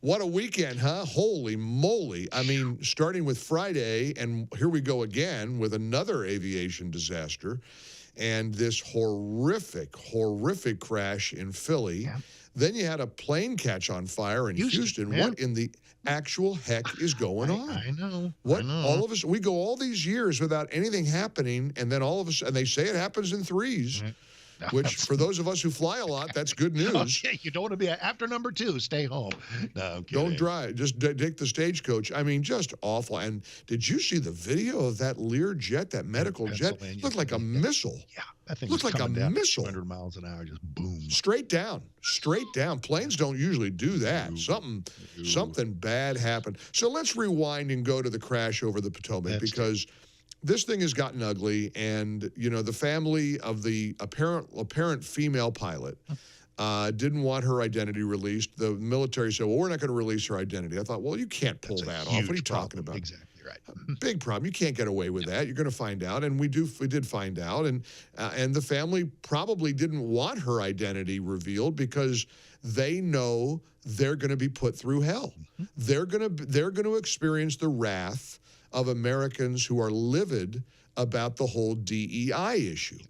What a weekend, huh? Holy moly. I mean, starting with Friday, and here we go again with another aviation disaster and this horrific, horrific crash in Philly. Yeah. Then you had a plane catch on fire in Houston. Yeah. What in the actual heck is going on? I know. What I know. all of us, we go all these years without anything happening, and then all of us, and they say it happens in threes. Which, for those of us who fly a lot, that's good news. Okay, you don't want to be after number 2. Stay home. No, don't drive. Just take the stagecoach. I mean, just awful. And did you see the video of that Lear jet, that medical jet? Looked like a missile. Yeah, that thing looked like a missile. 200 miles an hour, just boom. Straight down. Straight down. Planes don't usually do that. Something bad happened. So let's rewind and go to the crash over the Potomac because this thing has gotten ugly, and you know the family of the apparent female pilot didn't want her identity released. The military said, "Well, we're not going to release her identity." I thought, "Well, you can't pull that off. What are you talking about?" Exactly right. Big problem. You can't get away with that. You're going to find out, and we did find out, and the family probably didn't want her identity revealed because they know they're going to be put through hell. They're going to experience the wrath of Americans who are livid about the whole DEI issue.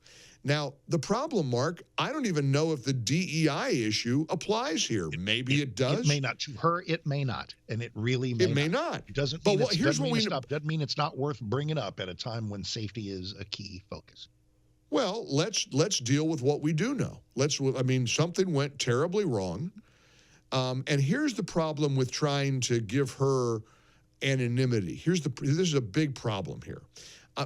Now, the problem, Mark, I don't even know if the DEI issue applies here. Maybe it does. It may not. To her, it may not. And it really may not. It may not. It doesn't mean, doesn't mean it's not worth bringing up at a time when safety is a key focus. Well, let's deal with what we do know. I mean, something went terribly wrong. And here's the problem with trying to give her anonymity. This is a big problem here.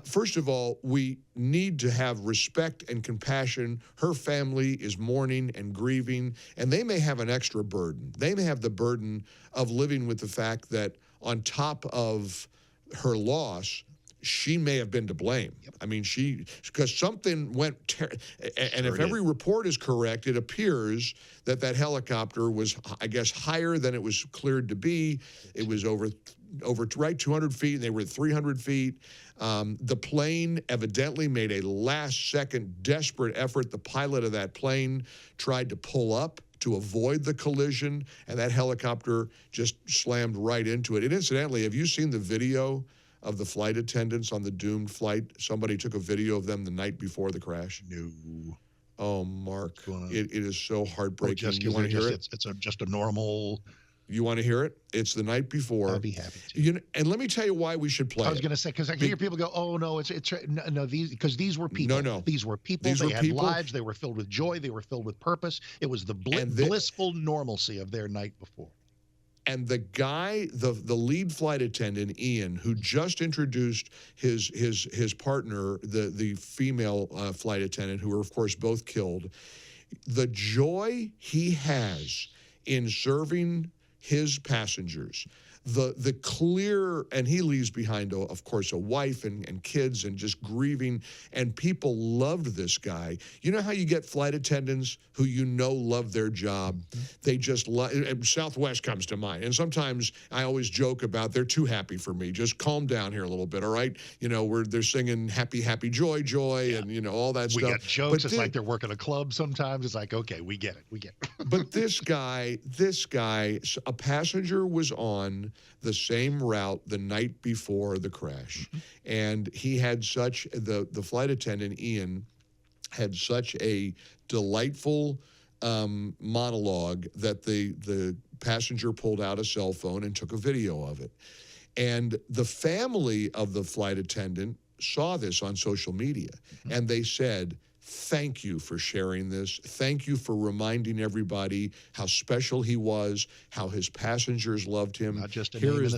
First of all, we need to have respect and compassion. Her family is mourning and grieving, and they may have an extra burden. They may have the burden of living with the fact that on top of her loss, she may have been to blame. Yep. I mean, because something went, and if every report is correct, it appears that helicopter was, I guess, higher than it was cleared to be. It was over 200 feet, and they were at 300 feet. The plane evidently made a last-second desperate effort. The pilot of that plane tried to pull up to avoid the collision, and that helicopter just slammed right into it. And incidentally, have you seen the video of the flight attendants on the doomed flight? Somebody took a video of them the night before the crash. No. Oh, Mark, it is so heartbreaking. You want to hear it? It's just a normal. You want to hear it? It's the night before. I'd be happy to. And let me tell you why we should play. I was going to say, because I hear people go, "Oh no, these were people. No, these were people. They had lives. They were filled with joy. They were filled with purpose. It was the blissful normalcy of their night before." And the guy, the lead flight attendant, Ian, who just introduced his partner, the female flight attendant, who were, of course, both killed, the joy he has in serving his passengers, the clear, and he leaves behind, of course, a wife and kids and just grieving, and people loved this guy. You know how you get flight attendants who love their job? They just love, Southwest comes to mind. And sometimes I always joke about, they're too happy for me. Just calm down here a little bit, all right? You know, they're singing happy, happy, joy, joy, and, all that stuff. We got jokes. It's like they're working a club sometimes. It's like, okay, we get it. But this guy, a passenger was on the same route the night before the crash. And he had the flight attendant, Ian, had such a delightful monologue that the passenger pulled out a cell phone and took a video of it. And the family of the flight attendant saw this on social media, and they said, "Thank you for sharing this. Thank you for reminding everybody how special he was, how his passengers loved him." Not just a name.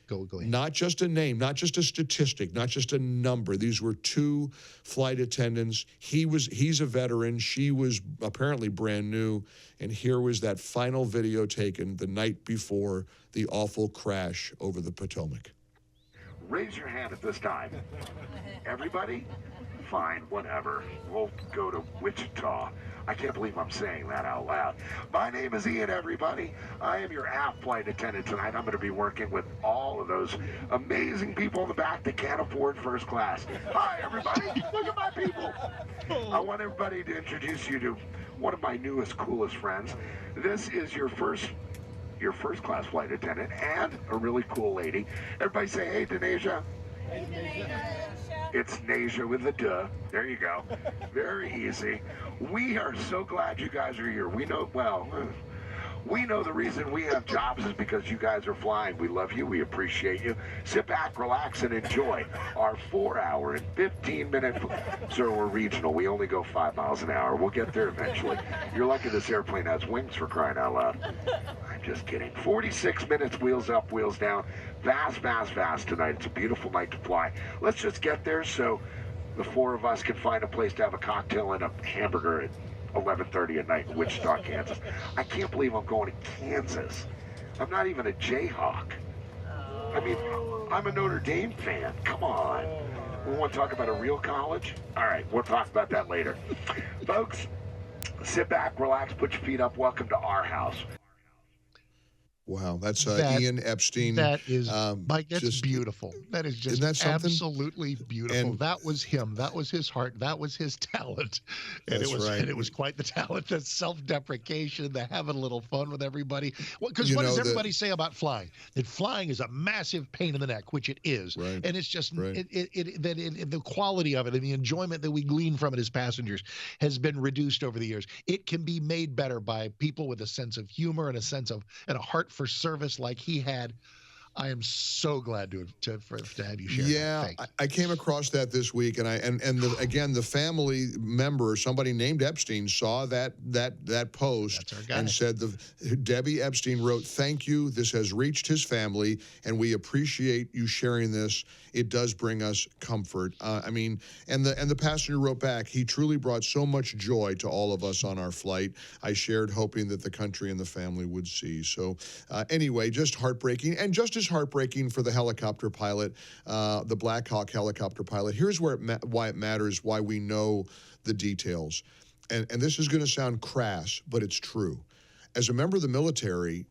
Go ahead. Not just a name, not just a statistic, not just a number. These were two flight attendants. He's a veteran. She was apparently brand new. And here was that final video taken the night before the awful crash over the Potomac. Raise your hand at this time. Everybody? Fine, whatever. We'll go to Wichita. I can't believe I'm saying that out loud. My name is Ian, everybody. I am your aft flight attendant tonight. I'm going to be working with all of those amazing people in the back that can't afford first class. Hi, everybody. Look at my people. I want everybody to introduce you to one of my newest, coolest friends. This is your first your first class flight attendant, and a really cool lady. Everybody say, hey, Denasia. It's Nasia with a duh. There you go. Very easy. We are so glad you guys are here. We know, well, we know the reason we have jobs is because you guys are flying. We love you. We appreciate you. Sit back, relax, and enjoy our 4-hour and 15-minute. Sir, we're regional. We only go 5 miles an hour. We'll get there eventually. You're lucky this airplane has wings, for crying out loud. I'm just kidding. 46 minutes, wheels up, wheels down. Fast, fast, fast tonight. It's a beautiful night to fly. Let's just get there so the four of us can find a place to have a cocktail and a hamburger at 11:30 at night in Wichita, Kansas. I can't believe I'm going to Kansas. I'm not even a Jayhawk. I mean, I'm a Notre Dame fan. Come on. We want to talk about a real college? All right, we'll talk about that later. Folks, sit back, relax, put your feet up. Welcome to our house. Wow, that's Ian Epstein. That is, Mike, that's just beautiful. That is just absolutely beautiful. And that was him. That was his heart. That was his talent. And it was quite the talent, the self-deprecation, the having a little fun with everybody. Because what does everybody say about flying? That flying is a massive pain in the neck, which it is. Right. And it's just the quality of it and the enjoyment that we glean from it as passengers has been reduced over the years. It can be made better by people with a sense of humor and a heart for service like he had. I am so glad to have you share. Yeah, I came across that this week, and again the family member, somebody named Epstein, saw that post and said Debbie Epstein wrote, "Thank you. This has reached his family, and we appreciate you sharing this. It does bring us comfort." And the passenger wrote back, "He truly brought so much joy to all of us on our flight. I shared hoping that the country and the family would see." So anyway, just heartbreaking, and just as heartbreaking for the helicopter pilot, the Blackhawk helicopter pilot. Here's why it matters, why we know the details. And this is going to sound crass, but it's true. As a member of the military,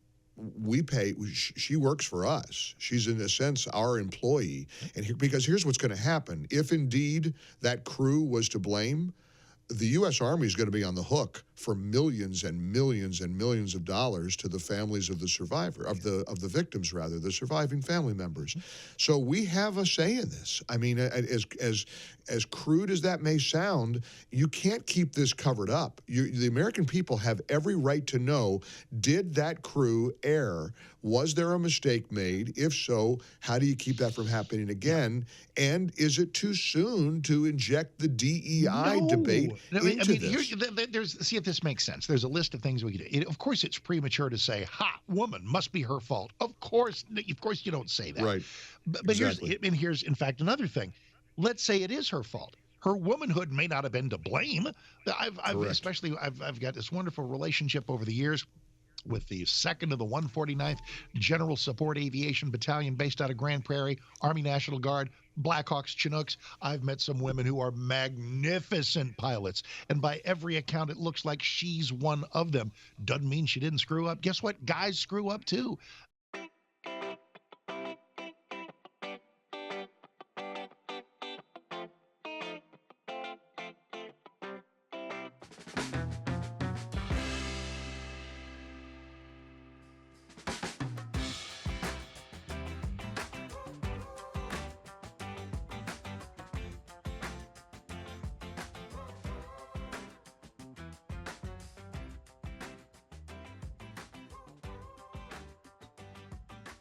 she works for us. She's in a sense our employee. And because here's what's going to happen. If indeed that crew was to blame, the U.S. Army is going to be on the hook for millions and millions and millions of dollars to the families of the victims, the surviving family members. So we have a say in this. I mean, as crude as that may sound, you can't keep this covered up. The American people have every right to know, did that crew err? Was there a mistake made? If so, how do you keep that from happening again? And is it too soon to inject the DEI debate into this? See if this makes sense. There's a list of things we could do. Of course, it's premature to say, woman, must be her fault. Of course you don't say that. Right. But exactly. here's, in fact, another thing. Let's say it is her fault. Her womanhood may not have been to blame. I've got this wonderful relationship over the years with the 2nd of the 149th General Support Aviation Battalion based out of Grand Prairie, Army National Guard, Blackhawks, Chinooks. I've met some women who are magnificent pilots, and by every account, it looks like she's one of them. Doesn't mean she didn't screw up. Guess what? Guys screw up too.